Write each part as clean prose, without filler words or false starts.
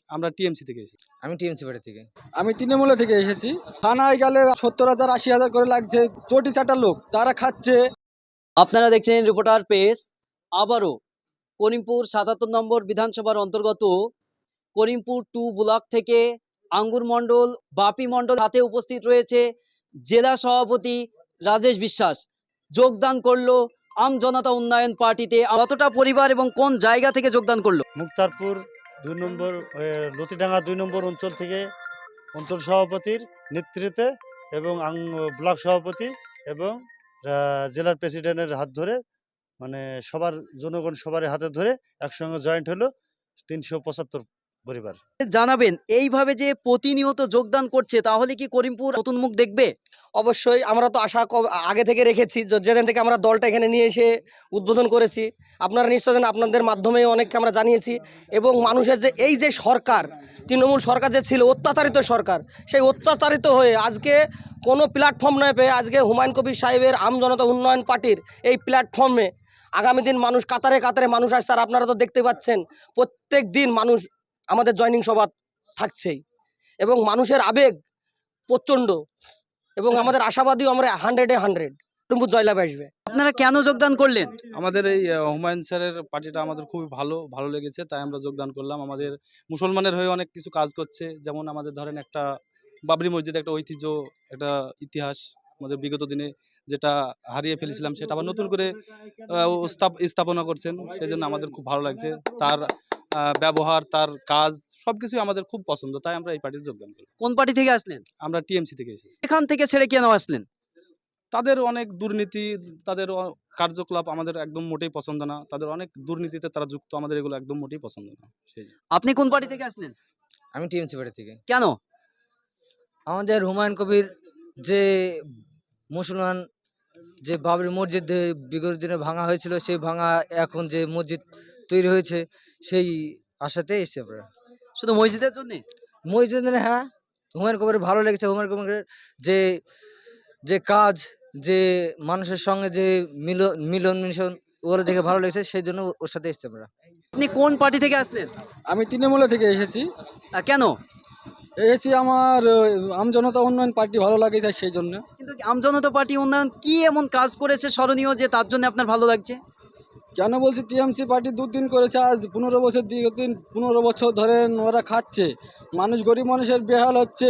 আমরা টিএমসি থেকে এসেছি। আমি টিএমসি পার্টি থেকে। আমি তৃণমূল থেকে এসেছি। থানায় গেলে 70,000 80,000 করে লাগছে, চটি চাটা লোক তারা খাচ্ছে। আপনারা দেখছেন রিপোর্টার পেজ। আবারও করিমপুর ৭৭ নম্বর বিধানসভার অন্তর্গত করিমপুর 2 ব্লক থেকে আঙ্গুর মণ্ডল, বাপি মণ্ডল হাতে উপস্থিত রয়েছে জেলা সভাপতি রাজেশ বিশ্বাস। যোগদান করলো আম জনতা উন্নয়ন পার্টিতে। কতটা পরিবার এবং কোন জায়গা থেকে যোগদান করলো? মুক্তারপুর 2 নম্বর লতিডাঙ্গা 2 নম্বর অঞ্চল থেকে অঞ্চল সভাপতির নেতৃত্বে এবং ব্লক সভাপতি এবং জেলার প্রেসিডেন্টের হাত ধরে, মানে সবার জনগণ সবার হাতে ধরে একসঙ্গে জয়েন্ট হলো 375 পরিবার। জানাবেন এইভাবে যে প্রতিনিয়ত যোগদান করছে, তাহলে কি করিমপুর নতুন মুখ দেখবে? অবশ্যই আমরা তো আশা আগে থেকে রেখেছি, যেদিন থেকে আমরা দলটা এখানে নিয়ে এসে উদ্বোধন করেছি। আপনারা নিশ্চয় জানেন, আপনাদের মাধ্যমে অনেককে আমরা জানিয়েছি। এবং মানুষের যে এই যে সরকার, তৃণমূল সরকার যে ছিল অত্যাচারিত সরকার, সেই অত্যাচারিত হয়ে আজকে কোনো প্ল্যাটফর্ম নয় পেয়ে আজকে হুমায়ুন কবির সাহেবের আম জনতা উন্নয়ন পার্টির এই প্ল্যাটফর্মে আগামী দিন মানুষ কাতারে কাতারে মানুষ আসছে। আর আপনারা তো দেখতে পাচ্ছেন প্রত্যেক দিন মানুষ আমাদের জয়নিং সভা থাকছেই, এবং মানুষের আবেগ প্রচণ্ড, এবং আমাদের আশাবাদীও আমরা 100-এ 100 করিমপুর জয়লাভ আসবে। আপনারা কেন যোগদান করলেন? আমাদের এই হুমায়ুন স্যারের পার্টিটা আমাদের খুবই ভালো লেগেছে, তাই আমরা যোগদান করলাম। আমাদের মুসলমানের হয়ে অনেক কিছু কাজ করছে, যেমন আমাদের ধরেন একটা বাবরি মসজিদ, একটা ঐতিহ্য, একটা ইতিহাস আমাদের বিগত দিনে যেটা হারিয়ে ফেলেছিলাম, সেটা আবার নতুন করে স্থাপনা করছেন। সেই জন্য আমাদের খুব ভালো লাগছে। তার ব্যবহার, তার কাজ সবকিছুই আমাদের খুব পছন্দ, তাই আমরা এই পার্টিতে যোগদান করলাম। কোন পার্টি থেকে আসলেন? আমরা টিএমসি থেকে এসেছি। এখান থেকে ছেড়ে কেন আসলেন? তাদের অনেক দুর্নীতি, তাদের কার্যকলাপ আমাদের একদম মোটেই পছন্দ না। তাদের অনেক দুর্নীতিতে তারা যুক্ত, আমাদের এগুলো একদম মোটেই পছন্দ না। সেই আপনি কোন পার্টি থেকে আসলেন? আমি টিএমসি পার্টি থেকে। কেন? আমাদের হুমায়ুন কবির যে মুসলমান যে বাবরি মসজিদ বিগত দিনে ভাঙা হয়েছিল, সেই ভাঙা এখন যে মসজিদ তৈরি হয়েছে, সেই আশাতে এসেছি আমরা। শুধু মসজিদের জন্য? মসজিদ হ্যাঁ, হুমায়ুন কবির ভালো লেগেছে। হুমায়ুন কবিরের যে যে কাজ, যে মানুষের সঙ্গে যে মিলন মিশন, ওগুলো দেখে ভালো লেগেছে, সেই জন্য ওর সাথে এসেছি আমরা। আপনি কোন পার্টি থেকে আসলেন? আমি তৃণমূল থেকে এসেছি। কেন? এসেছি আমার আম জনতা উন্নয়ন পার্টি ভালো লাগে, তাই সেই জন্য। কিন্তু আম জনতা পার্টি উন্নয়ন কি এমন কাজ করেছে স্মরণীয় যে তার জন্য আপনার ভালো লাগছে? কেন বলছি, টিএমসি পার্টি দুদিন করেছে, আজ 15 বছর ধরে ওরা খাচ্ছে। মানুষ, গরিব মানুষের বেহাল হচ্ছে,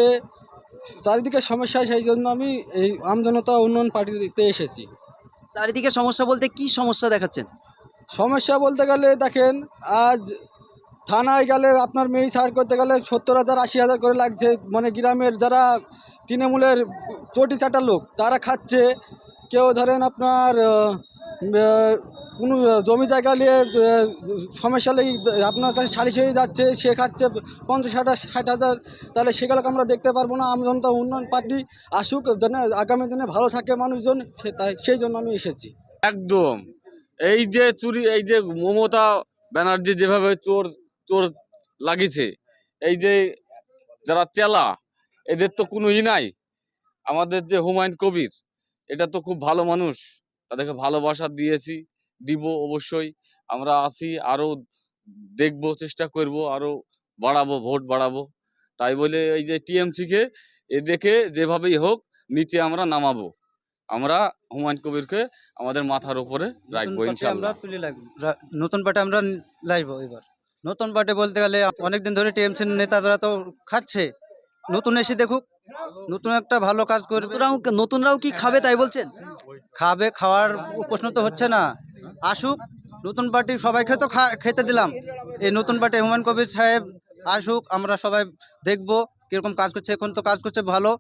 চারিদিকে সমস্যা। সেই জন্য আমি এই আম জনতা উন্নয়ন পার্টিতে এসেছি। চারিদিকে সমস্যা বলতে কি সমস্যা দেখাচ্ছেন? সমস্যা বলতে গেলে দেখেন, আজ থানায় গেলে আপনার মেয়ে ছাড় করতে গেলে 70,000 80,000 করে লাগছে। মানে গ্রামের যারা তৃণমূলের চটি চাটা লোক তারা খাচ্ছে। কেউ ধরেন আপনার কোনো জমি জায়গা নিয়ে সমস্যা লেগে আপনার কাছে সালিশ হয়ে যাচ্ছে, সে খাচ্ছে 50-60,000। তাহলে সেগুলোকে আমরা দেখতে পারবো না। আম জনতা উন্নয়ন পার্টি আসুক, যেন আগামী দিনে ভালো থাকে মানুষজন, সেই জন্য আমি এসেছি। একদম এই যে চুরি, এই যে মমতা ব্যানার্জি যেভাবে চোর চোর লাগিয়েছে, এই যে যারা চেলা, এদের তো কোনো নাই। আমাদের যে হুমায়ুন কবির, এটা তো খুব ভালো মানুষ, তাদেরকে ভালোবাসা দিয়েছি, দিব অবশ্যই। আমরা আছি, আরো দেখবো, চেষ্টা করব, আরো বাড়াবো, ভোট বাড়াবো। তাই বলে এই যে টিএমসিকে এ দেখে যেভাবেই হোক নিচে আমরা নামাবো। আমরা হুমায়ুন কবিরকে আমাদের মাথার উপরে রাখবো ইনশাআল্লাহ। নতুন পার্টি আমরা লাইব এবার। নতুন পার্টি বলতে গেলে অনেকদিন ধরে টিএমসির নেতারা তো খাচ্ছে, নতুন এসে দেখুক, নতুন একটা ভালো কাজ করবে। নতুনরাও কি খাবে তাই বলছেন? খাবে, খাওয়ার প্রশ্ন তো হচ্ছে না। আসুক নতুন পার্টি, সবাইকে তো খেতে দিলাম। এই নতুন পার্টি হুমায়ুন কবির সাহেব আসুক, আমরা সবাই দেখবো কিরকম কাজ করছে। এখন তো কাজ করছে ভালো,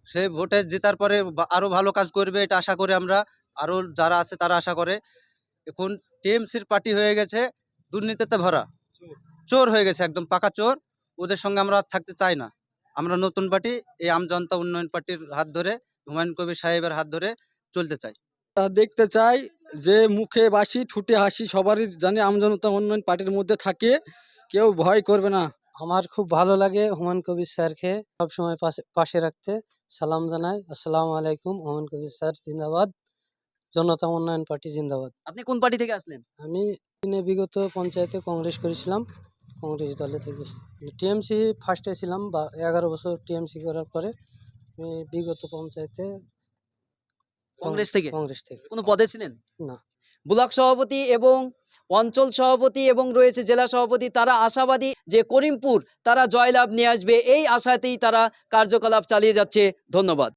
সে ভোটে জেতার পরে আরো ভালো কাজ করবে, এটা আশা করি আমরা। আরো যারা আছে তারা আশা করে। এখন টিএমসির পার্টি হয়ে গেছে দুর্নীতিতে ভরা, চোর হয়ে গেছে, একদম পাকা চোর। ওদের সঙ্গে আমরা থাকতে চাই না। আমরা নতুন পার্টি, এই আম জনতা উন্নয়ন পার্টির হাত ধরে, হুমায়ুন কবির সাহেবের হাত ধরে চলতে চাই। দেখতে চাই যে মুখে বাসি ঠুটে হাসি সবারই জানে আম জনতা উন্নয়ন পার্টির মধ্যে থাকে, কেউ ভয় করবে না। আমার খুব ভালো লাগে হুমায়ুন কবির স্যারকে সবসময় পাশে রাখতে। সালাম জানাই, আসসালামু আলাইকুম। হুমায়ুন কবির স্যার জিন্দাবাদ, জনতা উন্নয়ন পার্টি জিন্দাবাদ। আপনি কোন পার্টি থেকে আসলেন? আমি বিগত পঞ্চায়েতে কংগ্রেস করেছিলাম, কংগ্রেস দলে থেকে টিএমসি ফার্স্টে ছিলাম বা 11 বছর টিএমসি করার পরে আমি বিগত পঞ্চায়েতে কংগ্রেস থেকে কংগ্রেস থেকে কোনো পদে ছিলেন? না। ব্লক সভাপতি এবং অঞ্চল সভাপতি এবং রয়েছে জেলা সভাপতি, তারা আশাবাদী যে করিমপুর তারা জয়লাভ নিয়ে আসবে, এই আশাতেই তারা কার্যকলাপ চালিয়ে যাচ্ছে। ধন্যবাদ।